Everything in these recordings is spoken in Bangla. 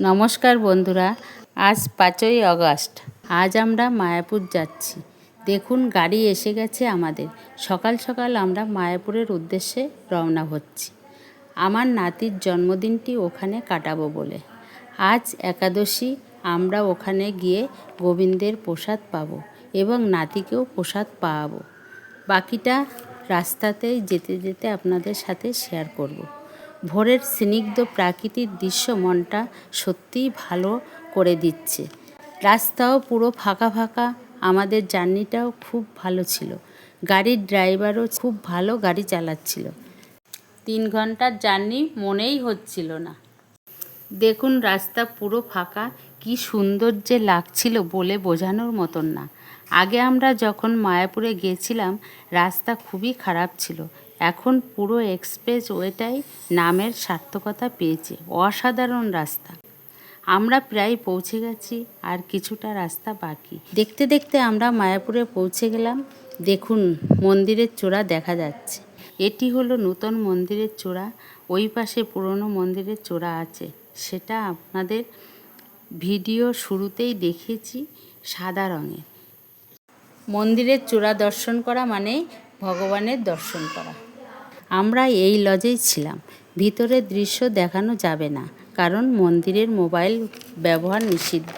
নমস্কার বন্ধুরা, আজ 5ই আগস্ট। আজ আমরা মায়াপুর যাচ্ছি। দেখুন গাড়ি এসে গেছে আমাদের। সকাল সকাল আমরা মায়াপুরের উদ্দেশ্যে রওনা হচ্ছি। আমার নাতির জন্মদিনটি ওখানে কাটাবো বলে। আজ একাদশী, আমরা ওখানে গিয়ে গোবিন্দের প্রসাদ পাবো এবং নাতিকেও প্রসাদ পাওয়াবো। বাকিটা রাস্তাতেই যেতে যেতে আপনাদের সাথে শেয়ার করব। ভোরের স্নিগ্ধ প্রাকৃতিক দৃশ্য মনটা সত্যিই ভালো করে দিচ্ছে। রাস্তাও পুরো ফাঁকা ফাঁকা, আমাদের জার্নিটাও খুব ভালো ছিল। গাড়ির ড্রাইভারও খুব ভালো গাড়ি চালাচ্ছিল। 3 ঘন্টার জার্নি মনেই হচ্ছিল না। দেখুন রাস্তা পুরো ফাঁকা, কি সুন্দর যে লাগছিল বলে বোঝানোর মতন না। আগে আমরা যখন মায়াপুরে গেছিলাম রাস্তা খুবই খারাপ ছিল। এখন পুরো এক্সপ্রেস ওয়েটাই নামের সার্থকতা পেয়েছে। অসাধারণ রাস্তা। আমরা প্রায় পৌঁছে গেছি, আর কিছুটা রাস্তা বাকি। দেখতে দেখতে আমরা মায়াপুরে পৌঁছে গেলাম। দেখুন মন্দিরের চূড়া দেখা যাচ্ছে। এটি হলো নূতন মন্দিরের চূড়া। ওই পাশে পুরনো মন্দিরের চূড়া আছে, সেটা আপনাদের ভিডিও শুরুতেই দেখিয়েছি, সাদা রঙের। মন্দিরের চূড়া দর্শন করা মানে ভগবানের দর্শন করা। আমরা এই লজেই ছিলাম। ভিতরের দৃশ্য দেখানো যাবে না, কারণ মন্দিরের মোবাইল ব্যবহার নিষিদ্ধ।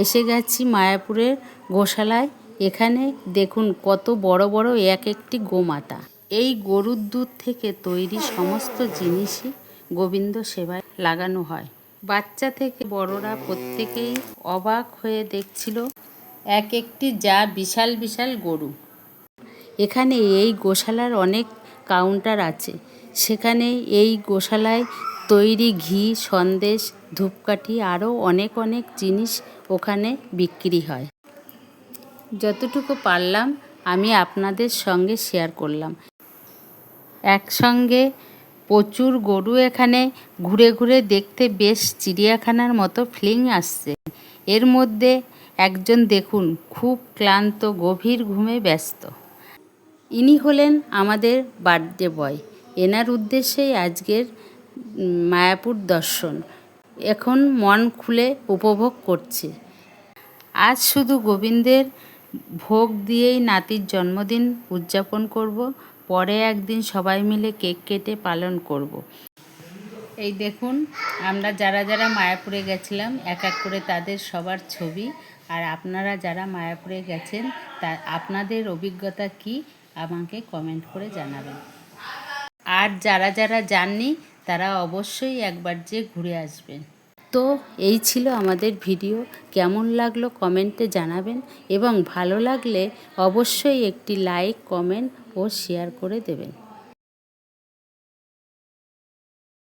এসে গেছি মায়াপুরের গোশালায়। এখানে দেখুন কত বড় বড় এক একটি গোমাতা। এই গরুর দুধ থেকে তৈরি সমস্ত জিনিসই গোবিন্দ সেবায় লাগানো হয়। বাচ্চা থেকে বড়রা প্রত্যেকেই অবাক হয়ে দেখছিল এক একটি যা বিশাল বিশাল গরু। এখানে এই গোশালার অনেক কাউন্টার আছে। সেখানে এই গোশালায় তৈরি ঘি, সন্দেশ, ধূপকাঠি আরও অনেক অনেক জিনিস ওখানে বিক্রি হয়। যতটুকু পারলাম আমি আপনাদের সঙ্গে শেয়ার করলাম। একসঙ্গে প্রচুর গরু এখানে ঘুরে ঘুরে দেখতে বেশ চিড়িয়াখানার মতো ফিলিং আসছে। এর মধ্যে একজন দেখুন খুব ক্লান্ত, গভীর ঘুমে ব্যস্ত। ইনি হলেন আমাদের বার্থডে বয়। এনার উদ্দেশ্যেই আজকের মায়াপুর দর্শন। এখন মন খুলে উপভোগ করছে। আজ শুধু গোবিন্দের ভোগ দিয়েই নাতির জন্মদিন উদযাপন করব। পরে একদিন সবাই মিলে কেক কেটে পালন করব। এই দেখুন আমরা যারা যারা মায়াপুরে গেছিলাম এক এক করে তাদের সবার ছবি। আর আপনারা যারা মায়াপুরে গেছেন তা আপনাদের অভিজ্ঞতা কি আমাকে কমেন্ট করে জানাবেন। আর যারা যারা যাননি তারা অবশ্যই একবার যে ঘুরে আসবেন। তো এই ছিল আমাদের ভিডিও। কেমন লাগলো কমেন্টে জানাবেন, এবং ভালো লাগলে অবশ্যই একটি লাইক, কমেন্ট ও শেয়ার করে দেবেন।